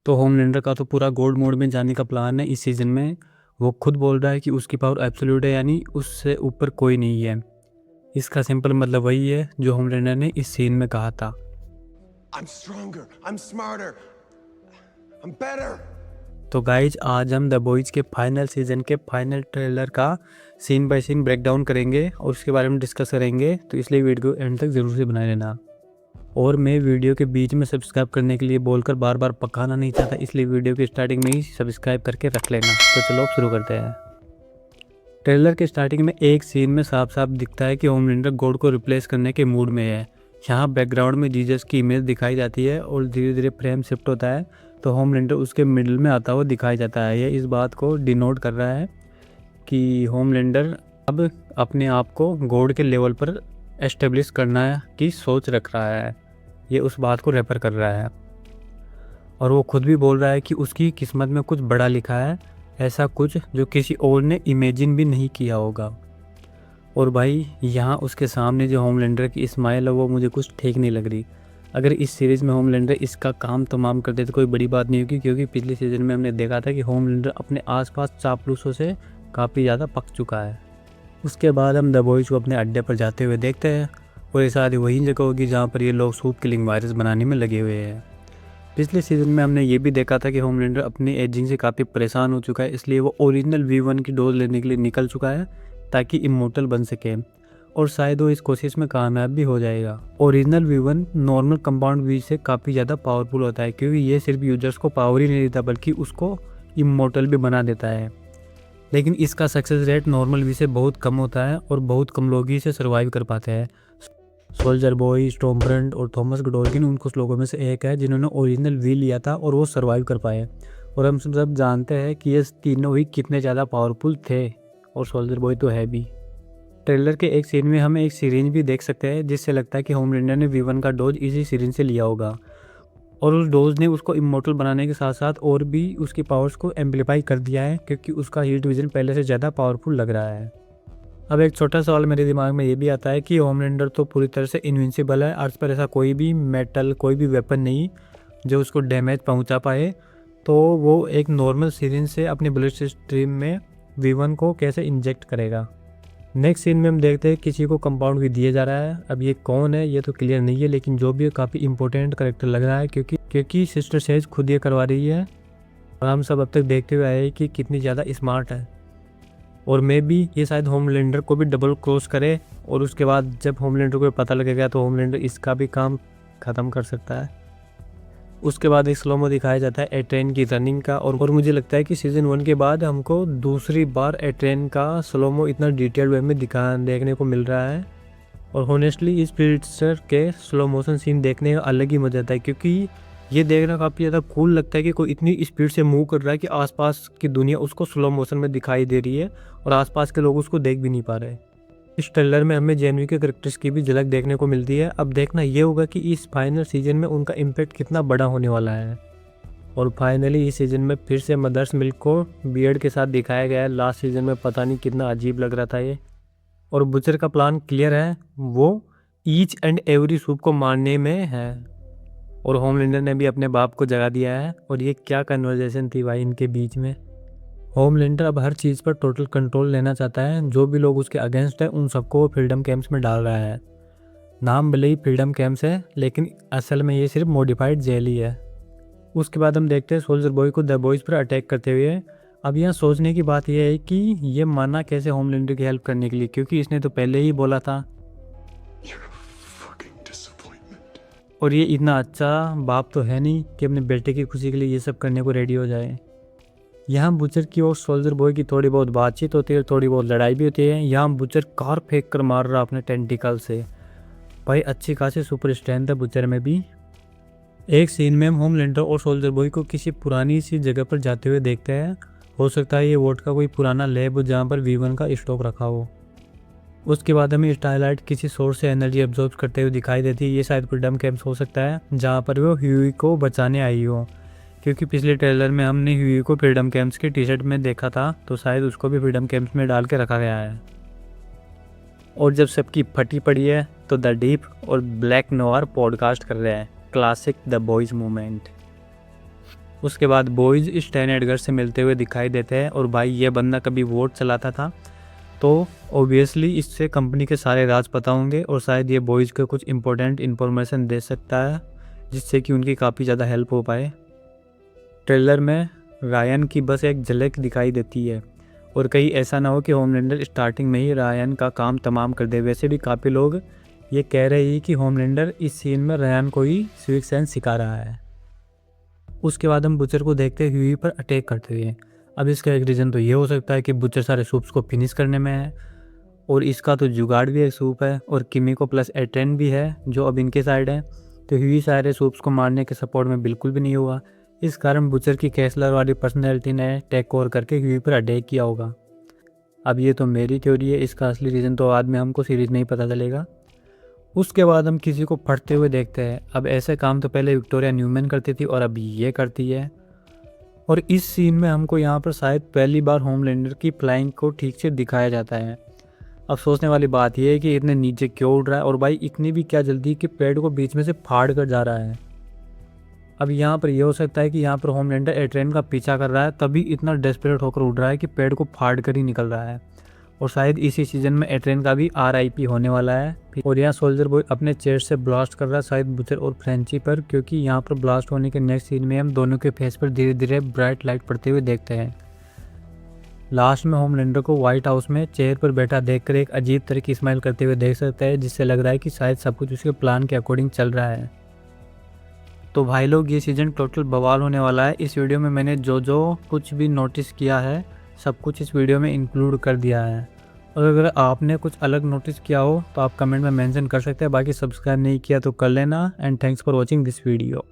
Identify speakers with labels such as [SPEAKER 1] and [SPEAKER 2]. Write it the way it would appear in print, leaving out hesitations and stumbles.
[SPEAKER 1] तो होमलैंडर का तो पूरा गोल्ड मोड में जाने का प्लान है इस सीज़न में। वो खुद बोल रहा है कि उसकी पावर एब्सोल्यूट है, यानी उससे ऊपर कोई नहीं है। इसका सिंपल मतलब वही है जो होमलैंडर ने इस सीन में कहा था।
[SPEAKER 2] I'm stronger, I'm smarter, I'm better.
[SPEAKER 1] तो गाइज आज हम द बॉयज़ के फाइनल सीज़न के फाइनल ट्रेलर का सीन बाय सीन ब्रेकडाउन करेंगे और उसके बारे में डिस्कस करेंगे, तो इसलिए वीडियो को एंड तक ज़रूर से बनाए रहना। और मैं वीडियो के बीच में सब्सक्राइब करने के लिए बोलकर बार बार पकाना नहीं चाहता, इसलिए वीडियो की स्टार्टिंग में ही सब्सक्राइब करके रख लेना। तो चलो अब शुरू करते हैं। ट्रेलर के स्टार्टिंग में एक सीन में साफ साफ दिखता है कि होमलैंडर गॉड को रिप्लेस करने के मूड में है। यहाँ बैकग्राउंड में जीसस की इमेज दिखाई जाती है और धीरे धीरे फ्रेम शिफ्ट होता है, तो होमलैंडर उसके मिडिल में आता हुआ दिखाई जाता है। यह इस बात को डिनोट कर रहा है कि होमलैंडर अब अपने आप को गॉड के लेवल पर एस्टेब्लिश करना की सोच रख रहा है। ये उस बात को रेफर कर रहा है और वो खुद भी बोल रहा है कि उसकी किस्मत में कुछ बड़ा लिखा है, ऐसा कुछ जो किसी और ने इमेजिन भी नहीं किया होगा। और भाई यहाँ उसके सामने जो होमलैंडर की स्माइल है वो मुझे कुछ ठीक नहीं लग रही। अगर इस सीरीज़ में होमलैंडर इसका काम तमाम कर दे तो कोई बड़ी बात नहीं होगी, क्योंकि पिछले सीज़न में हमने देखा था कि होमलैंडर अपने आसपास चापलूसों से काफ़ी ज़्यादा पक चुका है। उसके बाद हम द बॉयज़ को अपने अड्डे पर जाते हुए देखते हैं और ये सारी वही जगह होगी जहाँ पर ये लोग सूप किलिंग वायरस बनाने में लगे हुए हैं। पिछले सीज़न में हमने ये भी देखा था कि होमलैंडर अपनी एजिंग से काफ़ी परेशान हो चुका है, इसलिए वो ओरिजिनल V1 की डोज लेने के लिए निकल चुका है ताकि इमोर्टल बन सके, और शायद वो इस कोशिश में कामयाब भी हो जाएगा। Original V1 normal compound V से काफ़ी ज़्यादा पावरफुल होता है, क्योंकि ये सिर्फ यूजर्स को पावर ही नहीं देता बल्कि उसको इमोर्टल भी बना देता है। लेकिन इसका सक्सेस रेट नॉर्मल V से बहुत कम होता है और बहुत कम लोग ही इसे सर्वाइव कर पाते हैं। सोल्जर बॉय, स्टॉर्मफ्रंट और थॉमस गडोल्किन उन कुछ लोगों में से एक है जिन्होंने ओरिजिनल V लिया था और वो सर्वाइव कर पाए। और हम सब जानते हैं कि ये तीनों ही कितने ज़्यादा पावरफुल थे, और सोल्जर बॉय तो है भी। ट्रेलर के एक सीन में हमें एक सिरिंज भी देख सकते हैं, जिससे लगता है कि होमलैंडर ने V1 का डोज इसी सिरिंज से लिया होगा, और उस डोज ने उसको इमोर्टल बनाने के साथ साथ और भी उसकी पावर्स को एम्पलीफाई कर दिया है, क्योंकि उसका हीट विजन पहले से ज़्यादा पावरफुल लग रहा है। अब एक छोटा सवाल मेरे दिमाग में ये भी आता है कि होमलैंडर तो पूरी तरह से इनविंसिबल है, अर्थ पर ऐसा कोई भी मेटल, कोई भी वेपन नहीं जो उसको डैमेज पहुंचा पाए, तो वो एक नॉर्मल सिरिंज से अपनी ब्लड स्ट्रीम में V1 को कैसे इंजेक्ट करेगा। नेक्स्ट सीन में हम देखते हैं किसी को कंपाउंड भी दिया जा रहा है। अब ये कौन है ये तो क्लियर नहीं है, लेकिन जो भी है काफ़ी इंपॉर्टेंट करेक्टर लग रहा है, क्योंकि सिस्टर सेज खुद ये करवा रही है और हम सब अब तक देखते हुए आए कि कितनी ज़्यादा स्मार्ट है। और मे भी ये शायद होमलैंडर को भी डबल क्रॉस करे, और उसके बाद जब होमलैंडर को पता लगेगा तो होमलैंडर इसका भी काम ख़त्म कर सकता है। उसके बाद एक स्लोमो दिखाया जाता है एट्रेन की रनिंग का, और मुझे लगता है कि सीज़न 1 के बाद हमको दूसरी बार एट्रेन का स्लोमो इतना डिटेल वे में देखने को मिल रहा है। और होनेस्टली इस स्पीडस्टर के स्लो मोशन सीन देखने का अलग ही मजा आता है, क्योंकि ये देखना काफ़ी ज़्यादा कूल लगता है कि कोई इतनी स्पीड से मूव कर रहा है कि आसपास की दुनिया उसको स्लो मोशन में दिखाई दे रही है और आसपास के लोग उसको देख भी नहीं पा रहे। इस ट्रेलर में हमें जेनवी के कैरेक्टर्स की भी झलक देखने को मिलती है। अब देखना ये होगा कि इस फाइनल सीजन में उनका इम्पैक्ट कितना बड़ा होने वाला है। और फाइनली इस सीज़न में फिर से मदर्स मिल्क को बियर्ड के साथ दिखाया गया है। लास्ट सीज़न में पता नहीं कितना अजीब लग रहा था ये। और बुचर का प्लान क्लियर है, वो ईच एंड एवरी सूप को मारने में है। और होमलैंडर ने भी अपने बाप को जगा दिया है। और ये क्या कन्वर्सेशन थी भाई इनके बीच में। होमलैंडर अब हर चीज़ पर टोटल कंट्रोल लेना चाहता है। जो भी लोग उसके अगेंस्ट है उन सबको वो फ्रीडम कैंप्स में डाल रहा है। नाम भले ही फ्रीडम कैंप्स है, लेकिन असल में ये सिर्फ मॉडिफाइड जेल ही है। उसके बाद हम देखते हैं सोल्जर बॉय को द बॉयज़ पर अटैक करते हुए। अब यहाँ सोचने की बात यह है कि ये माना कैसे होमलैंडर की हेल्प करने के लिए, क्योंकि इसने तो पहले ही बोला था। और ये इतना अच्छा बाप तो है नहीं कि अपने बेटे की खुशी के लिए ये सब करने को रेडी हो जाए। यहाँ बुचर की और सोल्जर बॉय की थोड़ी बहुत बातचीत होती है, थोड़ी बहुत लड़ाई भी होती है। यहाँ बुचर कार फेंक कर मार रहा अपने टेंटिकल से। भाई अच्छी खासी सुपर स्ट्रेंथ है बुचर में भी। एक सीन में हम होमलैंडर और सोल्जर बॉय को किसी पुरानी सी जगह पर जाते हुए देखते हैं। हो सकता है ये वोट का कोई पुराना लैब हो जहाँ पर V1 का स्टॉक रखा हो। उसके बाद हमें स्टारलाइट किसी सोर्स से एनर्जी एब्जॉर्ब करते हुए दिखाई देती है। ये शायद फ्रीडम कैंप्स हो सकता है जहाँ पर वो ह्यूई को बचाने आई हो, क्योंकि पिछले ट्रेलर में हमने ह्यूई को फ्रीडम कैंप्स के टी शर्ट में देखा था, तो शायद उसको भी फ्रीडम कैंप्स में डाल के रखा गया है। और जब सबकी फटी पड़ी है तो द डीप और ब्लैक नोआर पॉडकास्ट कर रहे हैं, क्लासिक द बॉयज़ मूवमेंट। उसके बाद बॉयज़ स्टैन एडगर से मिलते हुए दिखाई देते हैं और भाई ये बंदा कभी वोट चलाता था, तो ऑब्वियसली इससे कंपनी के सारे राज पता होंगे और शायद ये बॉयज़ को कुछ इंपॉर्टेंट इन्फॉर्मेशन दे सकता है जिससे कि उनकी काफ़ी ज़्यादा हेल्प हो पाए। ट्रेलर में रायन की बस एक झलक दिखाई देती है और कहीं ऐसा ना हो कि होमलैंडर स्टार्टिंग में ही रायन का काम तमाम कर दे। वैसे भी काफ़ी लोग ये कह रहे हैं कि होमलैंडर इस सीन में रायन को ही स्विग सेंस सिखा रहा है। उसके बाद हम बुचर को देखते ह्यूई पर अटैक करते हुए। अब इसका एक रीज़न तो ये हो सकता है कि बुचर सारे सूप्स को फिनिश करने में है और इसका तो जुगाड़ भी एक सूप है और किमिको प्लस एटेन भी है जो अब इनके साइड है, तो ह्यूई सारे सूप्स को मारने के सपोर्ट में बिल्कुल भी नहीं हुआ। इस कारण बुचर की कैसलर वाली पर्सनैलिटी ने टेक ओवर करके ह्यूई पर अटैक किया होगा। अब ये तो मेरी थ्योरी है, इसका असली रीज़न तो बाद में हमको सीरीज नहीं पता चलेगा। उसके बाद हम किसी को फटते हुए देखते हैं। अब ऐसे काम तो पहले विक्टोरिया न्यूमैन करती थी और अब ये करती है। और इस सीन में हमको यहाँ पर शायद पहली बार होमलैंडर की फ्लाइंग को ठीक से दिखाया जाता है। अब सोचने वाली बात यह है कि इतने नीचे क्यों उड़ रहा है और भाई इतनी भी क्या जल्दी कि पेड़ को बीच में से फाड़ कर जा रहा है। अब यहाँ पर यह हो सकता है कि यहाँ पर होमलैंडर एट्रेन का पीछा कर रहा है तभी इतना डेस्परेट होकर उड़ रहा है कि पेड़ को फाड़ कर ही निकल रहा है। और शायद इसी सीजन में एट्रेन का भी RIP होने वाला है। और यहाँ सोल्जर बॉय अपने चेस्ट से ब्लास्ट कर रहा है शायद बुचर और फ्रेंची पर, क्योंकि यहाँ पर ब्लास्ट होने के नेक्स्ट सीन में हम दोनों के फेस पर धीरे धीरे ब्राइट लाइट पड़ते हुए देखते हैं। लास्ट में होमलैंडर को व्हाइट हाउस में चेयर पर बैठा देखकर एक अजीब तरह की स्माइल करते हुए देख सकते हैं, जिससे लग रहा है कि शायद सब कुछ उसके प्लान के अकॉर्डिंग चल रहा है। तो भाई लोग ये सीज़न टोटल बवाल होने वाला है। इस वीडियो में मैंने जो जो कुछ भी नोटिस किया है सब कुछ इस वीडियो में इंक्लूड कर दिया है। और अगर आपने कुछ अलग नोटिस किया हो तो आप कमेंट में मेंशन कर सकते हैं। बाकी सब्सक्राइब नहीं किया तो कर लेना। And thanks for watching this video.